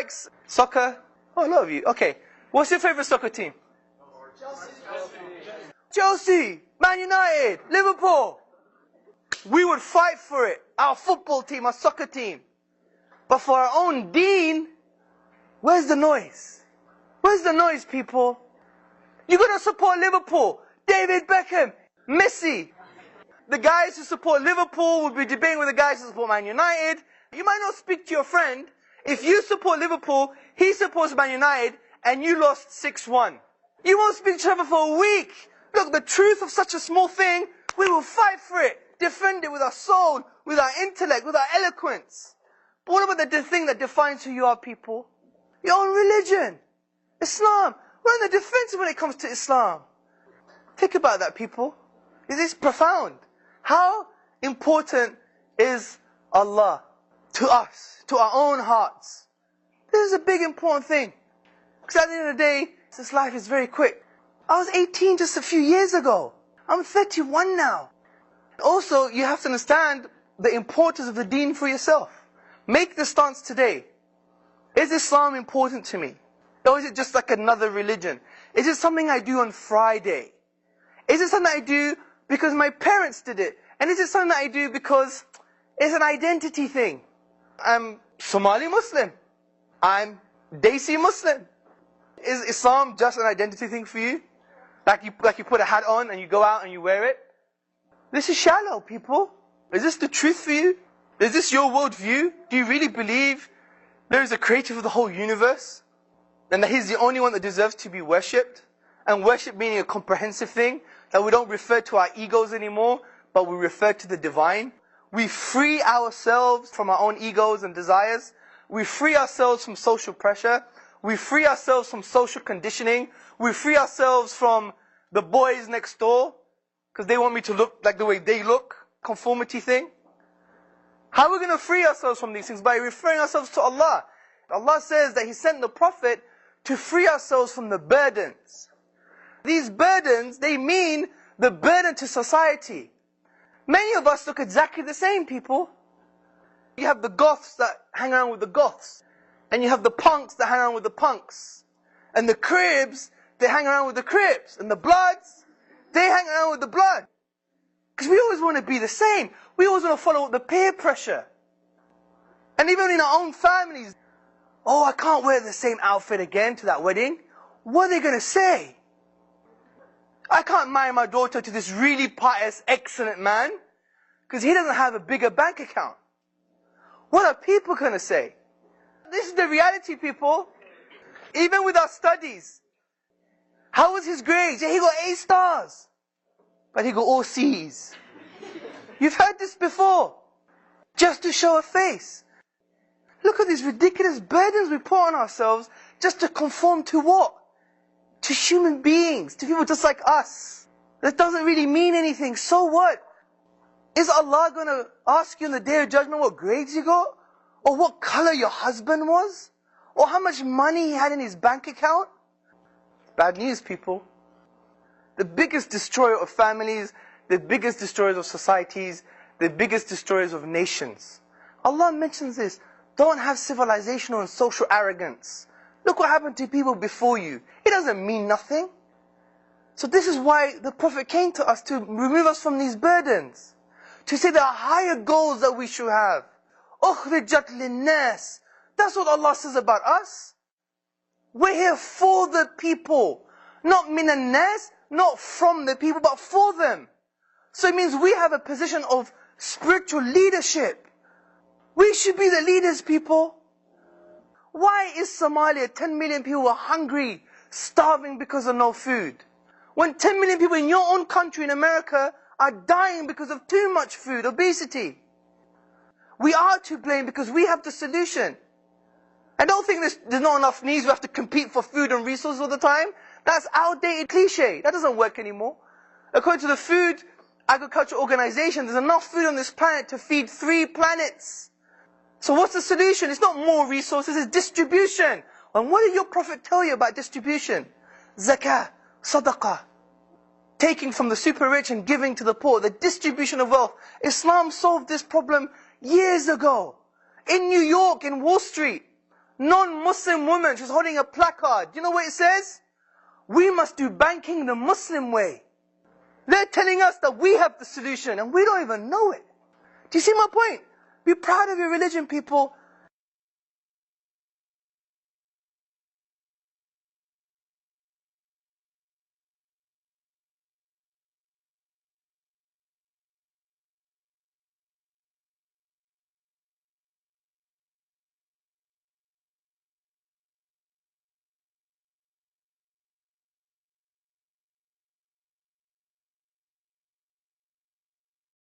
likes soccer? Oh, a lot of you. Okay. What's your favorite soccer team? Chelsea, Man United, Liverpool. We would fight for it. Our football team, our soccer team. But for our own deen, where's the noise? Where's the noise, people? You're going to support Liverpool. David Beckham, Messi. The guys who support Liverpool will be debating with the guys who support Man United. You might not speak to your friend. If you support Liverpool, he supports Man United, and you lost 6-1. You won't speak to each other for a week. Look, the truth of such a small thing, we will fight for it. Defend it with our soul, with our intellect, with our eloquence. But what about the thing that defines who you are, people? Your own religion. Islam. We're on the defensive when it comes to Islam. Think about that, people. It is profound. How important is Allah to us, to our own hearts? This is a big important thing. Because at the end of the day, this life is very quick. I was 18 just a few years ago. I'm 31 now. Also, you have to understand the importance of the deen for yourself. Make the stance today. Is Islam important to me? Or is it just like another religion? Is it something I do on Friday? Is it something I do because my parents did it? And is it something that I do because it's an identity thing? I'm Somali Muslim. I'm Desi Muslim. Is Islam just an identity thing for you? Like you put a hat on and you go out and you wear it? This is shallow, people. Is this the truth for you? Is this your worldview? Do you really believe there is a creator of the whole universe? And that He's the only one that deserves to be worshipped? And worship meaning a comprehensive thing, that we don't refer to our egos anymore, but we refer to the divine. We free ourselves from our own egos and desires. We free ourselves from social pressure. We free ourselves from social conditioning. We free ourselves from the boys next door, because they want me to look like the way they look. Conformity thing. How are we going to free ourselves from these things? By referring ourselves to Allah. Allah says that He sent the Prophet to free ourselves from the burdens. These burdens, they mean the burden to society. Many of us look exactly the same, people. You have the goths that hang around with the goths. And you have the punks that hang around with the punks. And the cribs, they hang around with the cribs. And the bloods, they hang around with the blood. Because we always want to be the same. We always want to follow the peer pressure. And even in our own families, oh, I can't wear the same outfit again to that wedding. What are they going to say? I can't marry my daughter to this really pious, excellent man, because he doesn't have a bigger bank account. What are people going to say? This is the reality, people. Even with our studies. How was his grades? Yeah, he got A stars. But he got all C's. You've heard this before. Just to show a face. Look at these ridiculous burdens we put on ourselves just to conform to what? To human beings, to people just like us. That doesn't really mean anything. So what? Is Allah going to ask you in the Day of Judgment what grades you got? Or what color your husband was? Or how much money he had in his bank account? Bad news, people. The biggest destroyer of families, the biggest destroyers of societies, the biggest destroyers of nations. Allah mentions this. Don't have civilizational and social arrogance. Look what happened to people before you. It doesn't mean nothing. So this is why the Prophet came to us, to remove us from these burdens. To say there are higher goals that we should have. أُخْرِجَتْ لِلنَّاسِ. That's what Allah says about us. We're here for the people. Not min al-nas, not from the people, but for them. So it means we have a position of spiritual leadership. We should be the leaders, people. Why is Somalia, 10 million people are hungry, starving because of no food? When 10 million people in your own country, in America, are dying because of too much food, obesity. We are to blame because we have the solution. And don't think there's not enough needs, we have to compete for food and resources all the time. That's outdated cliche. That doesn't work anymore. According to the Food Agriculture Organization, there's enough food on this planet to feed 3 planets. So what's the solution? It's not more resources, it's distribution. And what did your Prophet tell you about distribution? Zakah, sadaqah. Taking from the super rich and giving to the poor. The distribution of wealth. Islam solved this problem years ago. In New York, in Wall Street. non-Muslim woman. She's holding a placard. Do you know what it says? We must do banking the Muslim way. They're telling us that we have the solution and we don't even know it. Do you see my point? Be proud of your religion, people.